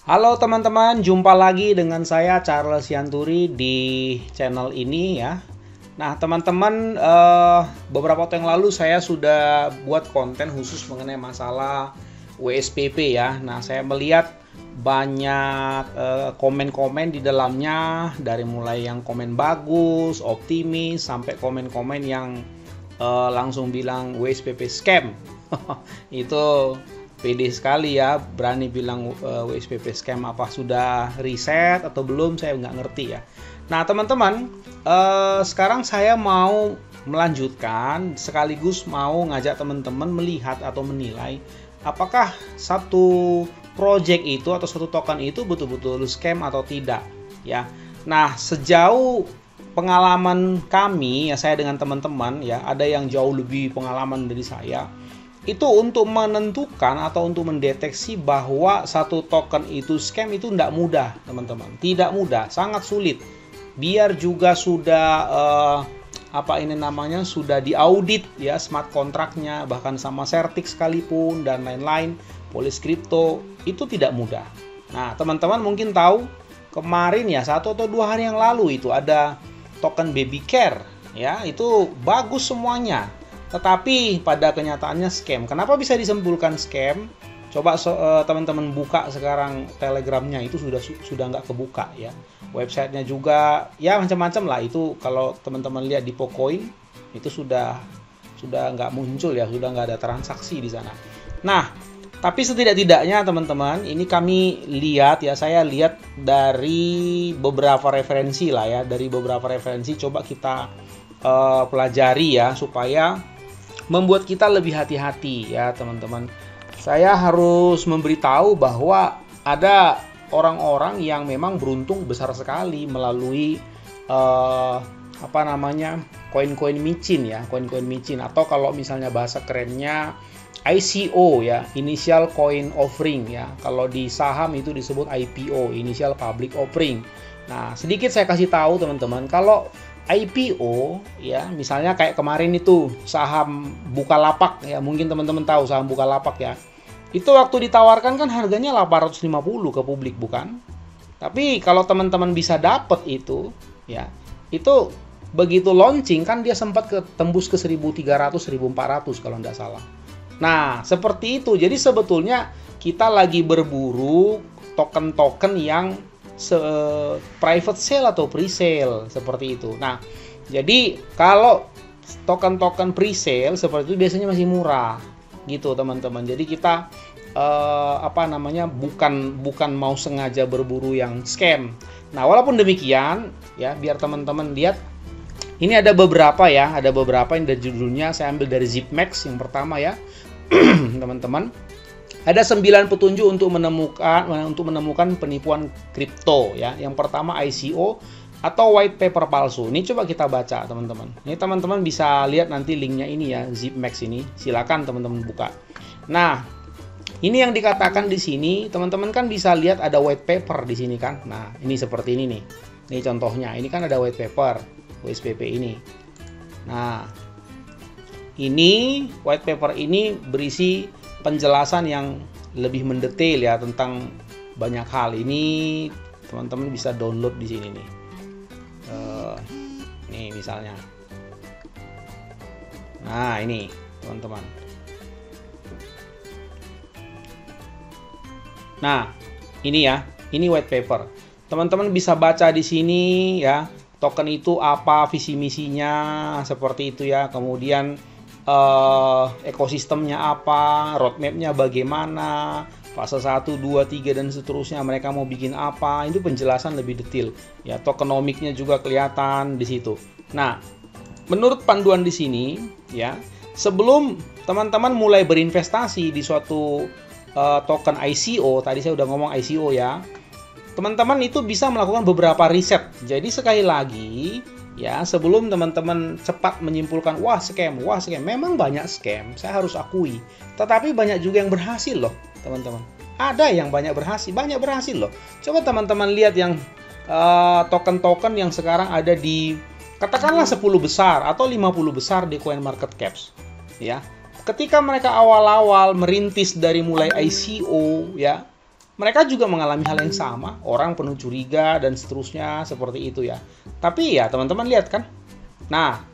Halo teman-teman, jumpa lagi dengan saya Charles Yanturi di channel ini ya. Nah teman-teman, beberapa waktu yang lalu saya sudah buat konten khusus mengenai masalah WSPP ya. Nah saya melihat banyak komen-komen di dalamnya, dari mulai yang komen bagus, optimis, sampai komen-komen yang langsung bilang WSPP scam. Itu pede sekali ya, berani bilang WSPP scam. Apa sudah riset atau belum, saya nggak ngerti ya. Nah teman-teman, sekarang saya mau melanjutkan sekaligus mau ngajak teman-teman melihat atau menilai apakah satu project itu atau satu token itu betul-betul scam atau tidak ya. Nah sejauh pengalaman kami ya, saya dengan teman-teman ya, ada yang jauh lebih pengalaman dari saya. Itu untuk menentukan atau untuk mendeteksi bahwa satu token itu scam itu tidak mudah teman-teman, tidak mudah, sangat sulit. Biar juga sudah sudah diaudit ya smart kontraknya, bahkan sama Certik sekalipun dan lain-lain, polis kripto, itu tidak mudah. Nah teman-teman mungkin tahu kemarin ya, 1 atau 2 hari yang lalu itu ada token baby care ya, itu bagus semuanya. Tetapi pada kenyataannya scam. Kenapa bisa disimpulkan scam? Coba teman-teman buka sekarang telegramnya, itu sudah nggak kebuka ya. Websitenya juga ya macam-macam lah. Itu kalau teman-teman lihat di Pocoin itu sudah nggak muncul ya, sudah nggak ada transaksi di sana. Nah, tapi setidak-tidaknya teman-teman, ini kami lihat ya, saya lihat dari beberapa referensi lah ya, dari beberapa referensi coba kita pelajari ya, supaya membuat kita lebih hati-hati ya teman-teman. Saya harus memberitahu bahwa ada orang-orang yang memang beruntung besar sekali melalui koin-koin micin ya, koin-koin micin, atau kalau misalnya bahasa kerennya ICO ya, Initial Coin Offering ya. Kalau di saham itu disebut IPO, Initial Public Offering. Nah, sedikit saya kasih tahu teman-teman, kalau IPO ya, misalnya kayak kemarin itu saham Bukalapak ya, mungkin teman-teman tahu saham Bukalapak ya. Itu waktu ditawarkan kan harganya 850 ke publik bukan? Tapi kalau teman-teman bisa dapat itu ya, itu begitu launching kan dia sempat tembus ke 1.300 1.400 kalau tidak salah. Nah, seperti itu. Jadi sebetulnya kita lagi berburu token-token yang private sale atau pre-sale seperti itu. Nah, jadi kalau token-token pre-sale seperti itu biasanya masih murah gitu teman-teman. Jadi kita bukan mau sengaja berburu yang scam. Nah, walaupun demikian ya, biar teman-teman lihat, ini ada beberapa yang dari judulnya saya ambil dari Zipmax yang pertama ya. Teman-teman, ada 9 petunjuk untuk menemukan penipuan kripto ya. Yang pertama ICO atau white paper palsu. Ini coba kita baca teman-teman. Ini teman-teman bisa lihat nanti linknya ini ya, Zipmax ini. Silakan teman-teman buka. Nah, ini yang dikatakan di sini, teman-teman kan bisa lihat ada white paper di sini kan. Nah, ini seperti ini nih. Ini contohnya. Ini kan ada white paper WSPP ini. Nah, ini white paper ini berisi penjelasan yang lebih mendetail ya tentang banyak hal. Ini teman-teman bisa download di sini nih. Nih misalnya. Nah ini teman-teman. Nah ini ya, ini white paper. Teman-teman bisa baca di sini ya, token itu apa, visi misinya seperti itu ya. Kemudian ekosistemnya apa, roadmapnya bagaimana, fase 1, 2, 3 dan seterusnya, mereka mau bikin apa, itu penjelasan lebih detail ya. Tokenomiknya juga kelihatan di situ. Nah, menurut panduan di sini ya, sebelum teman-teman mulai berinvestasi di suatu token ICO, tadi saya udah ngomong ICO ya, teman-teman itu bisa melakukan beberapa riset. Jadi sekali lagi ya, sebelum teman-teman cepat menyimpulkan wah scam, memang banyak scam, saya harus akui. Tetapi banyak juga yang berhasil loh, teman-teman. Ada yang banyak berhasil loh. Coba teman-teman lihat yang token-token yang sekarang ada di katakanlah 10 besar atau 50 besar di CoinMarketCap ya. Ketika mereka awal-awal merintis dari mulai ICO ya, mereka juga mengalami hal yang sama, orang penuh curiga dan seterusnya seperti itu ya. Tapi ya teman-teman lihat kan. Nah,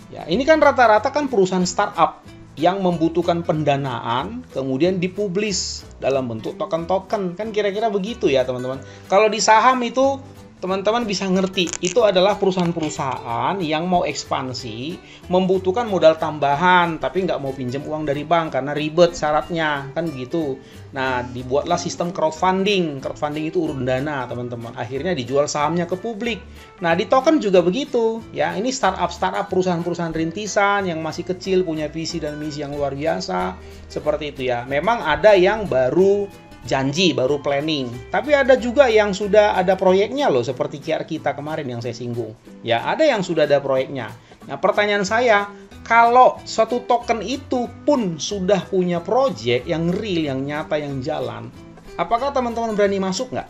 ya ini kan rata-rata kan perusahaan startup yang membutuhkan pendanaan kemudian dipublis dalam bentuk token-token. Kan kira-kira begitu ya teman-teman. Kalau di saham itu teman-teman bisa ngerti, itu adalah perusahaan-perusahaan yang mau ekspansi, membutuhkan modal tambahan, tapi nggak mau pinjam uang dari bank karena ribet syaratnya, kan gitu. Nah, dibuatlah sistem crowdfunding. Crowdfunding itu urun dana, teman-teman. Akhirnya dijual sahamnya ke publik. Nah, di token juga begitu. Ya, ini startup perusahaan-perusahaan rintisan yang masih kecil, punya visi dan misi yang luar biasa. Seperti itu ya. Memang ada yang baru janji, baru planning. Tapi ada juga yang sudah ada proyeknya loh, seperti QR kita kemarin yang saya singgung. Ya, ada yang sudah ada proyeknya. Nah, pertanyaan saya, kalau suatu token itu pun sudah punya proyek yang real, yang nyata, yang jalan, apakah teman-teman berani masuk nggak?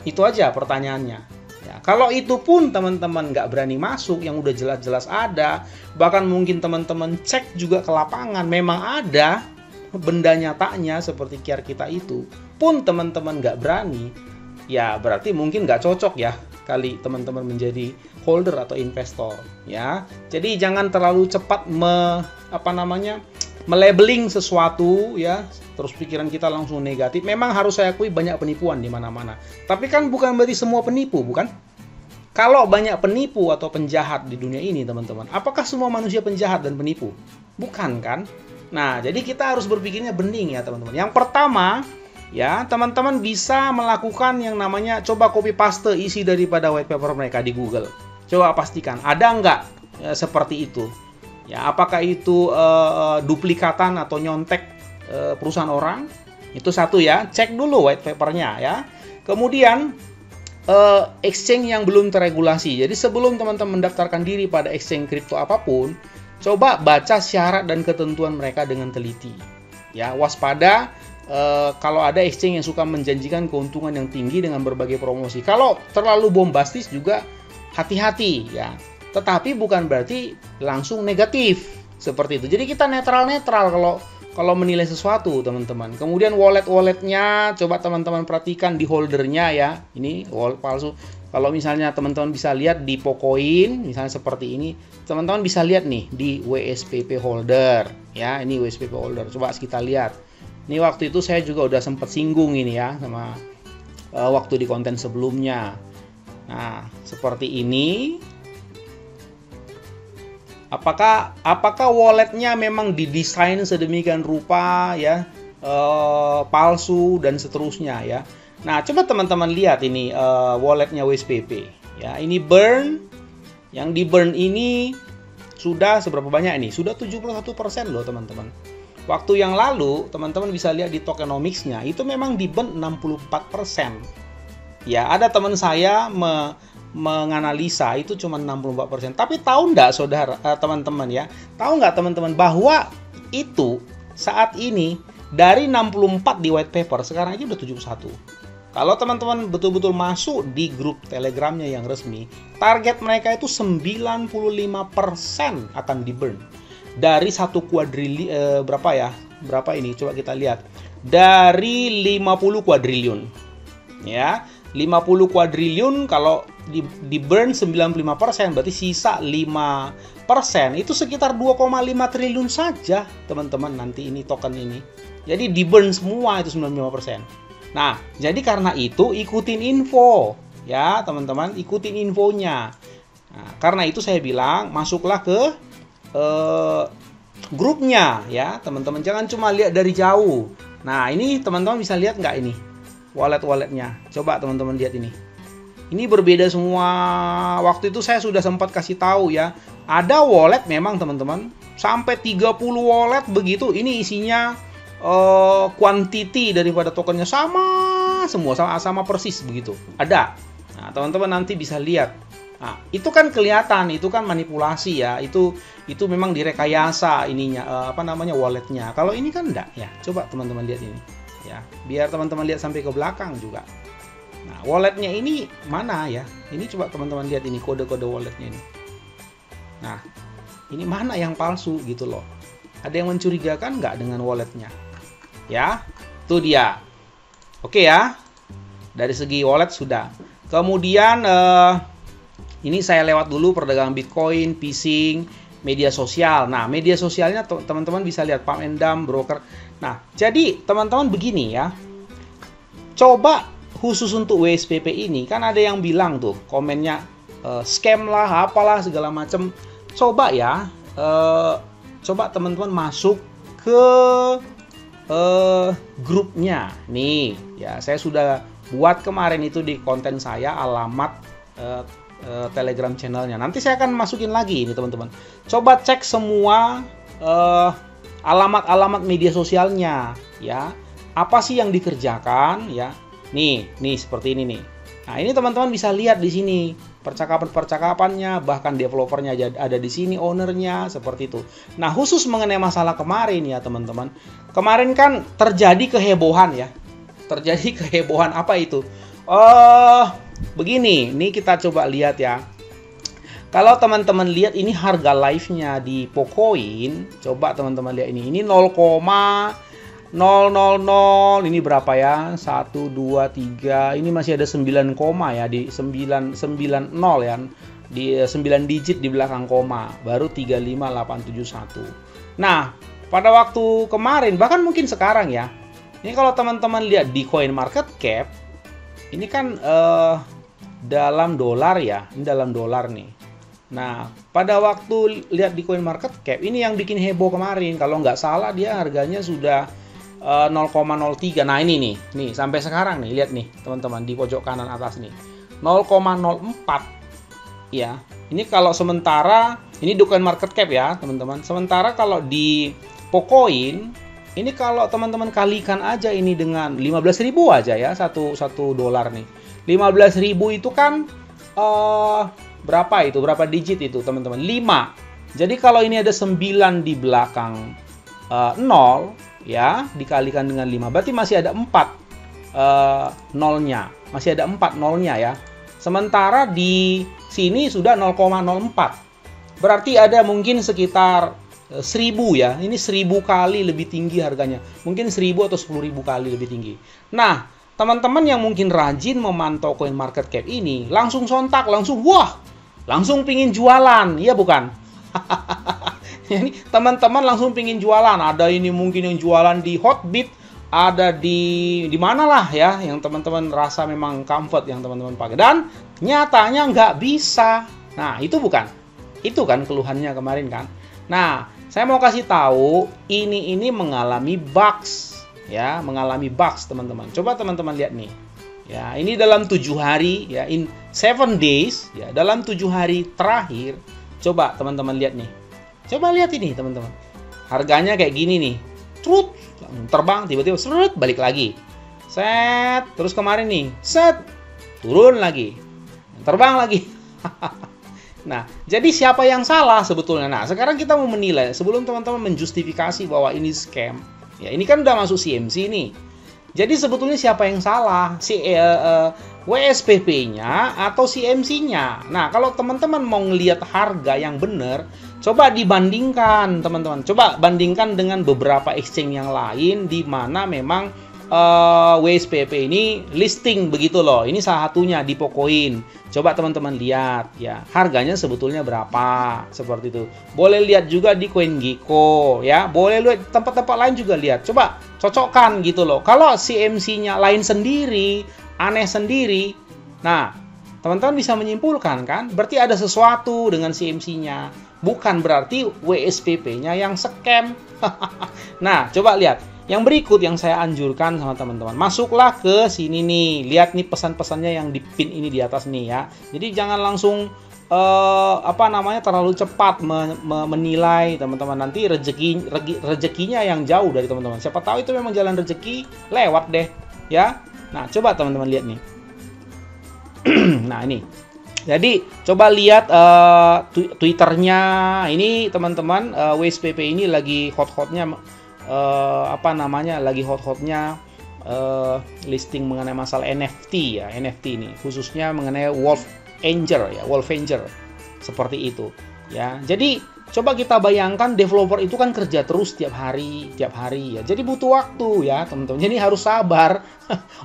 Itu aja pertanyaannya. Ya, kalau itu pun teman-teman nggak berani masuk, yang udah jelas-jelas ada, bahkan mungkin teman-teman cek juga ke lapangan, memang ada benda nyatanya seperti QR kita itu, pun teman-teman nggak berani, ya berarti mungkin nggak cocok ya kali teman-teman menjadi holder atau investor ya. Jadi jangan terlalu cepat melabeling sesuatu ya, terus pikiran kita langsung negatif. Memang harus saya akui banyak penipuan di mana-mana, tapi kan bukan berarti semua penipu, bukan? Kalau banyak penipu atau penjahat di dunia ini teman-teman, apakah semua manusia penjahat dan penipu? Bukan kan? Nah, jadi kita harus berpikirnya bening ya teman-teman. Yang pertama, ya teman-teman bisa melakukan yang namanya coba copy paste isi daripada white paper mereka di Google. Coba pastikan ada nggak seperti itu. Ya, apakah itu duplikatan atau nyontek perusahaan orang? Itu satu ya. Cek dulu white papernya ya. Kemudian exchange yang belum terregulasi. Jadi sebelum teman-teman mendaftarkan diri pada exchange kripto apapun, coba baca syarat dan ketentuan mereka dengan teliti. Ya, waspada kalau ada exchange yang suka menjanjikan keuntungan yang tinggi dengan berbagai promosi. Kalau terlalu bombastis juga hati-hati ya. Tetapi bukan berarti langsung negatif seperti itu. Jadi kita netral-netral kalau menilai sesuatu, teman-teman. Kemudian wallet-walletnya coba teman-teman perhatikan di holdernya ya. Ini wallet palsu. Kalau misalnya teman-teman bisa lihat di Pocoin, misalnya seperti ini, teman-teman bisa lihat nih di WSPP holder, ya ini WSPP holder. Coba kita lihat. Ini waktu itu saya juga udah sempat singgung ini ya sama waktu di konten sebelumnya. Nah seperti ini. Apakah walletnya memang didesain sedemikian rupa ya, palsu dan seterusnya ya. Nah, coba teman-teman lihat ini walletnya WSPP. Ya, ini burn. Yang di burn ini sudah seberapa banyak ini? Sudah 71% loh, teman-teman. Waktu yang lalu, teman-teman bisa lihat di tokenomics-nya, itu memang di burn 64%. Ya, ada teman saya menganalisa itu cuma 64%. Tapi tahu nggak saudara, teman-teman ya? Tahu nggak teman-teman bahwa itu saat ini dari 64 di white paper, sekarang aja udah 71. Kalau teman-teman betul-betul masuk di grup Telegramnya yang resmi, target mereka itu 95% akan di burn. Dari satu kuadriliun, berapa ya? Berapa ini? Coba kita lihat. Dari 50 kuadriliun. Ya, 50 kuadriliun kalau di burn 95%, berarti sisa 5%, itu sekitar 2,5 triliun saja, teman-teman, nanti ini token ini. Jadi di burn semua itu 95%. Nah, jadi karena itu ikutin info ya teman-teman, ikutin infonya. Nah, karena itu saya bilang masuklah ke grupnya ya teman-teman, jangan cuma lihat dari jauh. Nah ini teman-teman bisa lihat nggak ini walletnya? Coba teman-teman lihat ini. Ini berbeda semua. Waktu itu saya sudah sempat kasih tahu ya, ada wallet memang teman-teman sampai 30 wallet begitu. Ini isinya quantity daripada tokennya sama semua, sama persis begitu. Ada. Nah, teman-teman nanti bisa lihat. Nah, itu kan kelihatan, itu kan manipulasi ya. Itu memang direkayasa ininya, walletnya. Kalau ini kan enggak ya. Coba teman-teman lihat ini. Ya, biar teman-teman lihat sampai ke belakang juga. Nah, walletnya ini mana ya? Ini coba teman-teman lihat ini kode-kode walletnya ini. Nah, ini mana yang palsu gitu loh. Ada yang mencurigakan nggak dengan walletnya? Ya, itu dia. Oke ya. Dari segi wallet sudah. Kemudian ini saya lewat dulu perdagangan Bitcoin, phishing, media sosial. Nah, media sosialnya teman-teman bisa lihat pump and dump, broker. Nah, jadi teman-teman begini ya. Coba khusus untuk WSPP ini, kan ada yang bilang tuh komennya scam lah, apalah segala macam. Coba ya, coba teman-teman masuk ke grupnya. Nih, ya saya sudah buat kemarin itu di konten saya alamat Telegram channelnya. Nanti saya akan masukin lagi ini teman-teman. Coba cek semua alamat-alamat media sosialnya, ya. Apa sih yang dikerjakan, ya? Nih seperti ini nih. Nah, ini teman-teman bisa lihat di sini percakapan-percakapannya, bahkan developernya ada di sini, ownernya seperti itu. Nah, khusus mengenai masalah kemarin ya teman-teman. Kemarin kan terjadi kehebohan ya. Terjadi kehebohan apa itu? Begini, ini kita coba lihat ya. Kalau teman-teman lihat ini harga live-nya di Pocoin, coba teman-teman lihat ini. Ini 0,000, ini berapa ya? 1 2 3. Ini masih ada 9 koma ya, di 990 ya. Di 9 digit di belakang koma, baru 35871. Nah, pada waktu kemarin bahkan mungkin sekarang ya. Ini kalau teman-teman lihat di Coin Market Cap, ini kan dalam dolar ya, ini dalam dolar nih. Nah, pada waktu lihat di Coin Market Cap, ini yang bikin heboh kemarin. Kalau nggak salah dia harganya sudah 0,03. Nah, ini nih sampai sekarang nih, lihat nih teman-teman di pojok kanan atas nih, 0,04 ya. Ini kalau sementara ini di Coin Market Cap ya teman-teman. Sementara kalau di Pocoin, ini kalau teman-teman kalikan aja ini dengan 15.000 aja ya, satu dolar nih. 15.000 itu kan berapa itu? Berapa digit itu teman-teman? 5. Jadi kalau ini ada 9 di belakang 0 ya, dikalikan dengan 5, berarti masih ada 4 nolnya. Masih ada 4 nolnya ya. Sementara di sini sudah 0,04. Berarti ada mungkin sekitar 1000 ya. Ini 1000 kali lebih tinggi harganya. Mungkin 1000 atau 10.000 kali lebih tinggi. Nah, teman-teman yang mungkin rajin memantau Coin Market Cap ini, langsung sontak, langsung pingin jualan. Iya bukan? Ini teman-teman langsung pingin jualan. Ada ini mungkin yang jualan di Hotbit, ada di mana lah ya, yang teman-teman rasa memang comfort yang teman-teman pakai. Dan nyatanya nggak bisa. Nah, itu bukan? Itu kan keluhannya kemarin kan? Nah, saya mau kasih tahu, ini mengalami bugs. Ya, mengalami bugs teman-teman. Coba teman-teman lihat nih. Ya, ini dalam 7 hari ya, in 7 days ya, dalam 7 hari terakhir. Coba teman-teman lihat nih. Coba lihat ini teman-teman. Harganya kayak gini nih. Trut, terbang tiba-tiba serut balik lagi. Set, terus kemarin nih, set, turun lagi. Terbang lagi. Nah, jadi siapa yang salah sebetulnya? Nah, sekarang kita mau menilai sebelum teman-teman menjustifikasi bahwa ini scam. Ya, ini kan udah masuk CMC nih. Jadi sebetulnya siapa yang salah? Si WSPP-nya atau CMC-nya? Nah, kalau teman-teman mau ngelihat harga yang benar, coba dibandingkan, teman-teman. Coba bandingkan dengan beberapa exchange yang lain di mana memang WSPP ini listing begitu loh. Ini salah satunya di Pocoin. Coba teman-teman lihat ya, harganya sebetulnya berapa seperti itu. Boleh lihat juga di CoinGecko ya. Boleh lihat tempat-tempat lain juga lihat. Coba cocokkan gitu loh. Kalau CMC-nya lain sendiri, aneh sendiri. Nah, teman-teman bisa menyimpulkan kan, berarti ada sesuatu dengan CMC-nya. Bukan berarti WSPP-nya yang scam. Nah, coba lihat. Yang berikut yang saya anjurkan sama teman-teman, masuklah ke sini nih, lihat nih pesan-pesannya yang di pin ini di atas nih ya. Jadi jangan langsung terlalu cepat menilai teman-teman, nanti rezekinya yang jauh dari teman-teman. Siapa tahu itu memang jalan rezeki lewat deh ya. Nah, coba teman-teman lihat nih. Nah, ini. Jadi coba lihat Twitternya ini teman-teman, WSPP ini lagi hot-hotnya lagi hot-hotnya listing mengenai masalah NFT ya, NFT ini khususnya mengenai Wolf Angel ya, Wolf Angel seperti itu ya. Jadi coba kita bayangkan developer itu kan kerja terus tiap hari ya. Jadi butuh waktu ya teman-teman. Jadi harus sabar.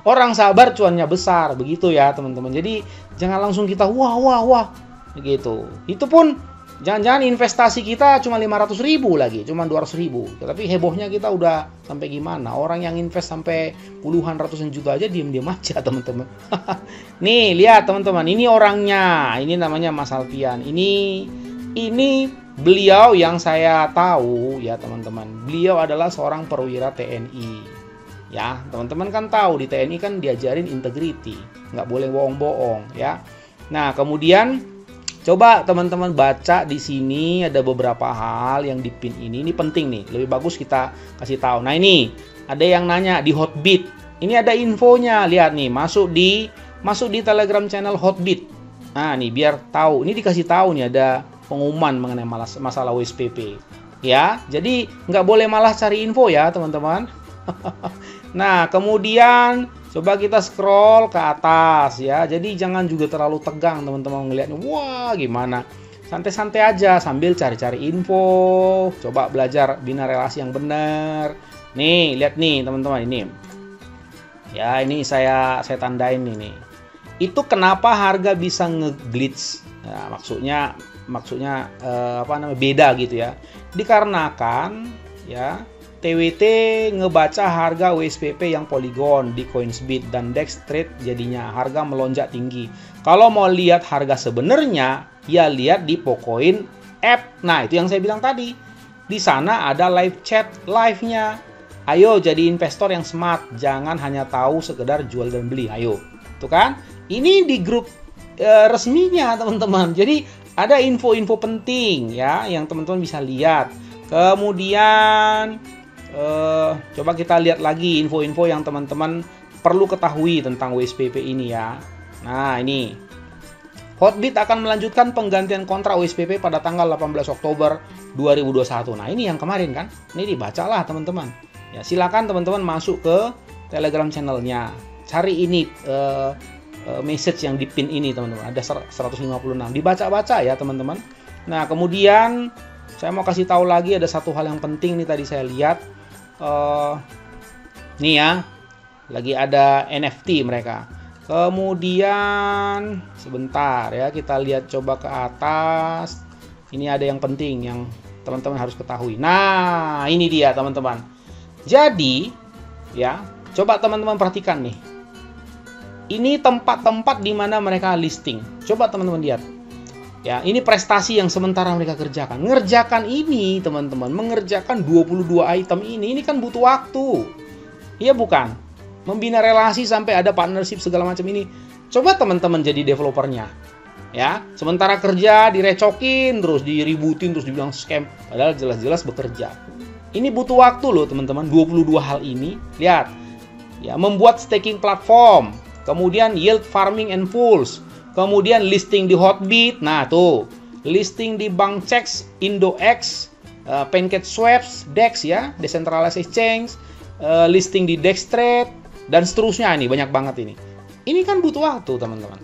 Orang sabar cuannya besar, begitu ya teman-teman. Jadi jangan langsung kita wah begitu. Itu pun jangan-jangan investasi kita cuma 500.000 lagi, cuma 200.000. Tapi hebohnya kita udah sampai gimana? Orang yang invest sampai puluhan ratusan juta aja diam-diam aja teman-teman. Nih lihat teman-teman, ini orangnya. Ini namanya Mas Alfian. Ini beliau yang saya tahu ya teman-teman. Beliau adalah seorang perwira TNI. Ya, teman-teman kan tahu di TNI kan diajarin integrity, nggak boleh bohong-bohong ya. Nah, kemudian coba teman-teman baca di sini ada beberapa hal yang di pin ini penting nih. Lebih bagus kita kasih tahu. Nah, ini ada yang nanya di Hotbit. Ini ada infonya, lihat nih, masuk di Telegram channel Hotbit. Nah, nih biar tahu. Ini dikasih tahu nih ada pengumuman mengenai masalah WSPP ya, jadi nggak boleh malah cari info ya teman-teman. Nah kemudian coba kita scroll ke atas ya, jadi jangan juga terlalu tegang teman-teman ngelihatnya, wah gimana, santai-santai aja sambil cari-cari info, coba belajar bina relasi yang benar. Nih lihat nih teman-teman, ini ya, ini saya tandain ini. Itu kenapa harga bisa nge-glitch ya, maksudnya beda gitu ya, dikarenakan ya TWT ngebaca harga WSPP yang Polygon di Coinsbit dan Dextrade, jadinya harga melonjak tinggi. Kalau mau lihat harga sebenarnya ya lihat di Pocoin app. Nah itu yang saya bilang tadi, di sana ada live chat live-nya. Ayo jadi investor yang smart, jangan hanya tahu sekedar jual dan beli. Ayo tuh kan, ini di grup resminya teman-teman, jadi ada info-info penting ya yang teman-teman bisa lihat. Kemudian coba kita lihat lagi info-info yang teman-teman perlu ketahui tentang WSPP ini ya. Nah ini, Hotbit akan melanjutkan penggantian kontrak WSPP pada tanggal 18 Oktober 2021. Nah ini yang kemarin kan, ini dibacalah teman-teman. Ya silakan teman-teman masuk ke Telegram channelnya, cari ini message yang di pin ini teman-teman, ada 156, dibaca-baca ya teman-teman. Nah kemudian saya mau kasih tahu lagi ada satu hal yang penting nih, tadi saya lihat nih ya, lagi ada NFT mereka. Kemudian sebentar ya, kita lihat coba ke atas, ini ada yang penting yang teman-teman harus ketahui. Nah ini dia teman-teman, jadi ya coba teman-teman perhatikan nih, ini tempat-tempat di mana mereka listing. Coba teman-teman lihat. Ya, ini prestasi yang sementara mereka kerjakan. Ngerjakan ini, teman-teman, mengerjakan 22 item ini kan butuh waktu. Iya bukan? Membina relasi sampai ada partnership segala macam ini. Coba teman-teman jadi developernya. Ya, sementara kerja direcokin, terus diributin, terus dibilang scam, padahal jelas-jelas bekerja. Ini butuh waktu loh, teman-teman. 22 hal ini. Lihat. Ya, membuat staking platform, kemudian yield farming and pools, kemudian listing di Hotbit, nah tuh, listing di Bankchex, IndoX, PancakeSwap, DEX ya, Decentralized Exchange, listing di Dextrade, dan seterusnya. Ini banyak banget ini. Ini kan butuh waktu teman-teman.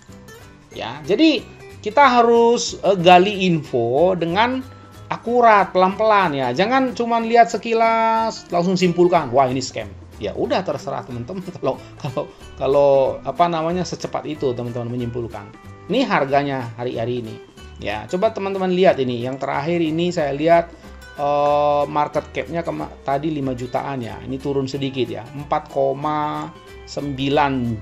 Ya, jadi kita harus gali info dengan akurat, pelan-pelan ya. Jangan cuma lihat sekilas langsung simpulkan, wah ini scam. Ya udah terserah teman-teman kalau secepat itu teman-teman menyimpulkan. Ini harganya hari-hari ini. Ya, coba teman-teman lihat ini. Yang terakhir ini saya lihat market cap-nya tadi 5 jutaan ya. Ini turun sedikit ya. 4,9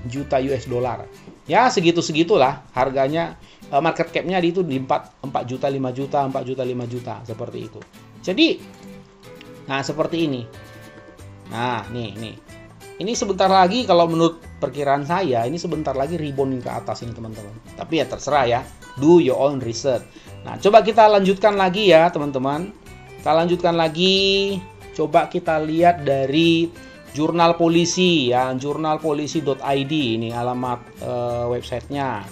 juta US dollar. Ya, segitu-segitulah harganya. Market cap-nya itu di 4 juta, 5 juta, 4 juta, 5 juta seperti itu. Jadi nah seperti ini. Nah, nih. Ini sebentar lagi kalau menurut perkiraan saya, ini sebentar lagi rebounding ke atas ini teman-teman. Tapi ya terserah ya, do your own research. Nah, coba kita lanjutkan lagi ya teman-teman. Kita lanjutkan lagi. Coba kita lihat dari Jurnal Polisi ya, jurnalpolisi.id, ini alamat websitenya.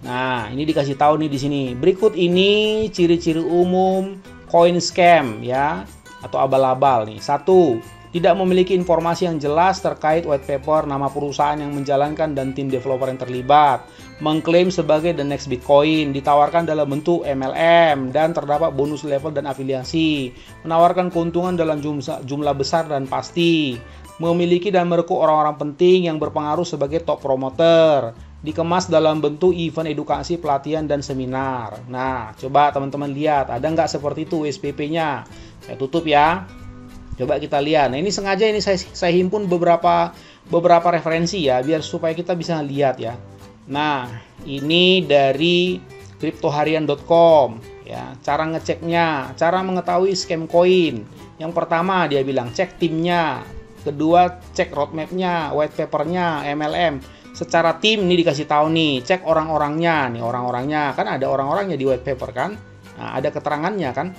Nah, ini dikasih tahu nih di sini. Berikut ini ciri-ciri umum koin scam ya, atau abal-abal nih. 1, tidak memiliki informasi yang jelas terkait white paper, nama perusahaan yang menjalankan, dan tim developer yang terlibat. Mengklaim sebagai the next Bitcoin, ditawarkan dalam bentuk MLM, dan terdapat bonus level dan afiliasi. Menawarkan keuntungan dalam jumlah besar dan pasti. Memiliki dan merekrut orang-orang penting yang berpengaruh sebagai top promoter. Dikemas dalam bentuk event edukasi, pelatihan, dan seminar. Nah, coba teman-teman lihat, ada nggak seperti itu SPP-nya? Saya tutup ya. Coba kita lihat. Nah, ini sengaja ini saya himpun beberapa referensi ya, biar supaya kita bisa lihat ya. Nah, ini dari cryptoharian.com ya. Cara ngeceknya, cara mengetahui scam koin. Yang pertama dia bilang cek timnya. Kedua, cek roadmap-nya, white paper-nya, MLM. Secara tim ini dikasih tahu nih, cek orang-orangnya. Nih orang-orangnya, kan ada orang-orangnya di white paper kan. Nah, ada keterangannya kan.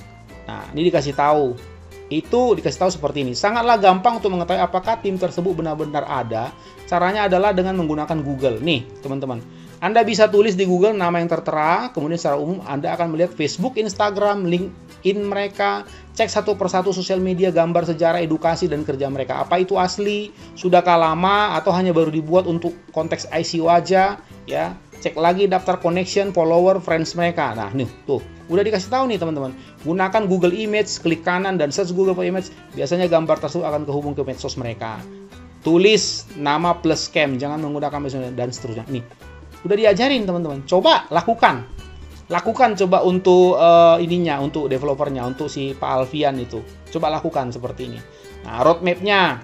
Nah, ini dikasih tahu. Itu dikasih tahu seperti ini. Sangatlah gampang untuk mengetahui apakah tim tersebut benar-benar ada. Caranya adalah dengan menggunakan Google. Nih, teman-teman. Anda bisa tulis di Google nama yang tertera, kemudian secara umum Anda akan melihat Facebook, Instagram, LinkedIn mereka, cek satu persatu sosial media, gambar, sejarah, edukasi, dan kerja mereka. Apa itu asli? Sudahkah lama atau hanya baru dibuat untuk konteks ICO aja? Ya, cek lagi daftar connection, follower, friends mereka. Nah, nih, tuh. Udah dikasih tahu nih teman-teman. Gunakan Google Image, klik kanan dan search Google for Image. Biasanya gambar tersebut akan kehubung ke medsos mereka. Tulis nama plus scam, jangan menggunakan medsos dan seterusnya. Nih, udah diajarin teman-teman. Coba lakukan. Lakukan coba untuk ininya, untuk developernya, untuk si Pak Alfian itu. Coba lakukan seperti ini. Nah, roadmap-nya.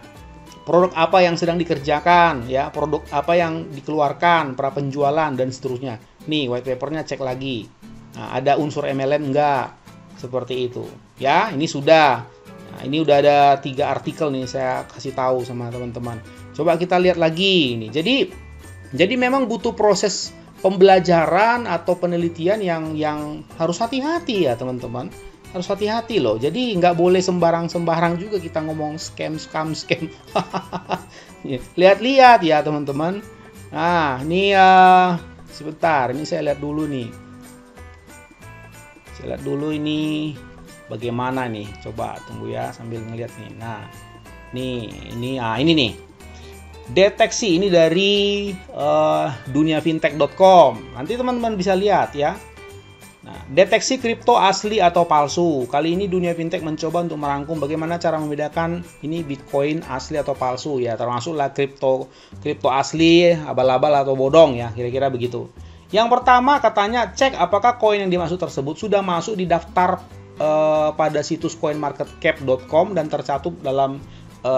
Produk apa yang sedang dikerjakan, ya, produk apa yang dikeluarkan, pra penjualan dan seterusnya. Nih, white paper-nya cek lagi. Nah, ada unsur MLM enggak? Seperti itu. Ya, ini sudah. Nah, ini udah ada 3 artikel nih saya kasih tahu sama teman-teman. Coba kita lihat lagi ini. Jadi memang butuh proses pembelajaran atau penelitian yang harus hati-hati ya, teman-teman. Harus hati-hati loh. Jadi nggak boleh sembarang-sembarang juga kita ngomong scam. Lihat-lihat ya, teman-teman. Nah, ini sebentar. Ini saya lihat dulu nih. Saya lihat dulu ini bagaimana nih. Coba tunggu ya sambil ngeliat nih. Nah, ini nih. Deteksi ini dari duniafintech.com. Nanti teman-teman bisa lihat ya. Nah, deteksi kripto asli atau palsu. Kali ini Dunia Fintech mencoba untuk merangkum bagaimana cara membedakan ini Bitcoin asli atau palsu ya, termasuklah kripto asli, abal-abal atau bodong ya, kira-kira begitu. Yang pertama katanya cek apakah koin yang dimaksud tersebut sudah masuk di daftar pada situs coinmarketcap.com dan tercantum dalam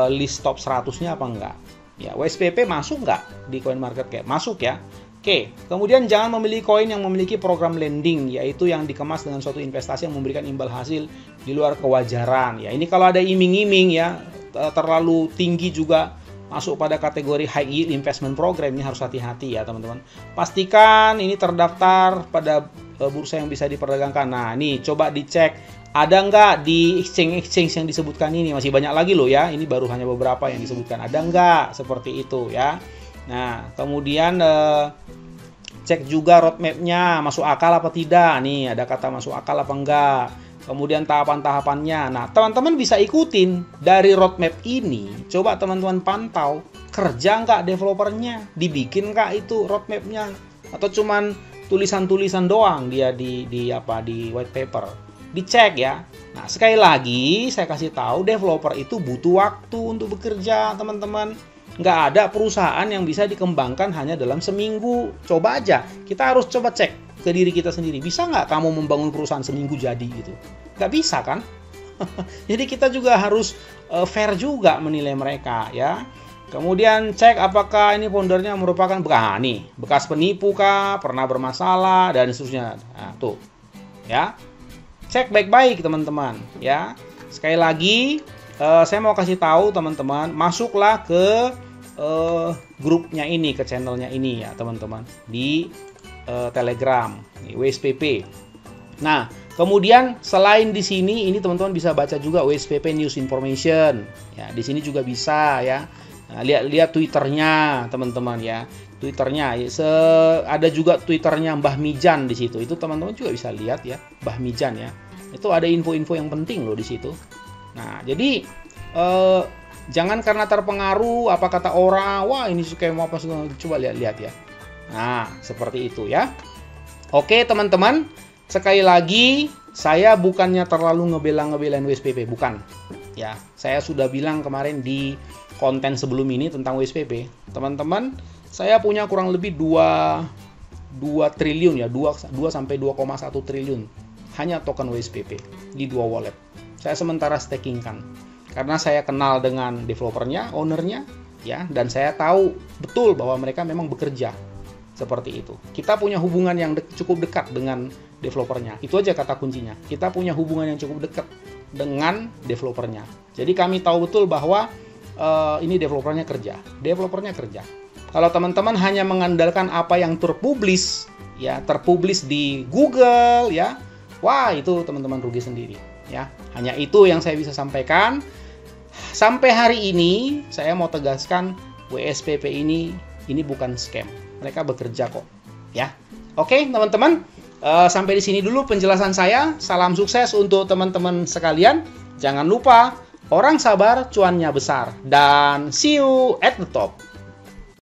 list top 100-nya apa enggak. Ya, WSPP masuk enggak di CoinMarketCap? Masuk ya. Oke, kemudian jangan membeli koin yang memiliki program lending, yaitu yang dikemas dengan suatu investasi yang memberikan imbal hasil di luar kewajaran. Ya, ini kalau ada iming-iming ya, terlalu tinggi juga masuk pada kategori high yield investment program, ini harus hati-hati ya teman-teman. Pastikan ini terdaftar pada bursa yang bisa diperdagangkan. Nah, ini coba dicek ada nggak di exchange yang disebutkan ini. Masih banyak lagi loh ya, ini baru hanya beberapa yang disebutkan. Ada nggak seperti itu ya. Nah, kemudian cek juga roadmap-nya masuk akal apa tidak. Nih, ada kata masuk akal apa enggak. Kemudian tahapan-tahapannya. Nah, teman-teman bisa ikutin dari roadmap ini. Coba teman-teman pantau, kerja nggak developernya? Dibikin nggak itu roadmap-nya? Atau cuman tulisan-tulisan doang dia di white paper? Dicek ya. Nah, sekali lagi saya kasih tahu, developer itu butuh waktu untuk bekerja, teman-teman. Nggak ada perusahaan yang bisa dikembangkan hanya dalam seminggu. Coba aja, kita harus coba cek ke diri kita sendiri. Bisa nggak kamu membangun perusahaan seminggu jadi gitu? Nggak bisa kan? Jadi kita juga harus fair juga menilai mereka ya. Kemudian cek apakah ini foundernya merupakan bekas penipu kah, pernah bermasalah dan seterusnya. Nah, tuh ya. Cek baik-baik teman-teman ya. Sekali lagi saya mau kasih tahu teman-teman, masuklah ke grupnya ini, ke channelnya ini ya teman-teman, di Telegram, di WSPP. Nah, kemudian selain di sini, ini teman-teman bisa baca juga WSPP News Information. Ya, di sini juga bisa ya. Nah, lihat Twitternya teman-teman ya. Twitternya, ada juga Twitternya Mbah Mijan di situ. Itu teman-teman juga bisa lihat ya, Mbah Mijan ya. Itu ada info-info yang penting loh di situ. Nah, jadi Jangan karena terpengaruh apa kata orang, wah ini scam apa segala, coba lihat-lihat ya. Nah, seperti itu ya. Oke teman-teman, sekali lagi saya bukannya terlalu ngebela-ngebelain WSPP, bukan. Ya, saya sudah bilang kemarin di konten sebelum ini tentang WSPP. Teman-teman, saya punya kurang lebih 2 triliun ya, 2 sampai 2,1 triliun hanya token WSPP di 2 wallet. Saya sementara stakingkan karena saya kenal dengan developernya, ownernya ya, dan saya tahu betul bahwa mereka memang bekerja seperti itu. Kita punya hubungan yang cukup dekat dengan developernya. Itu aja kata kuncinya. Kita punya hubungan yang cukup dekat dengan developernya. Jadi kami tahu betul bahwa ini developernya kerja. Kalau teman-teman hanya mengandalkan apa yang terpublish ya, terpublish di Google ya, wah itu teman-teman rugi sendiri ya. Hanya itu yang saya bisa sampaikan. Sampai hari ini saya mau tegaskan WSPP ini bukan scam. Mereka bekerja kok ya. Oke teman-teman, sampai di sini dulu penjelasan saya. Salam sukses untuk teman-teman sekalian. Jangan lupa, orang sabar cuannya besar, dan see you at the top.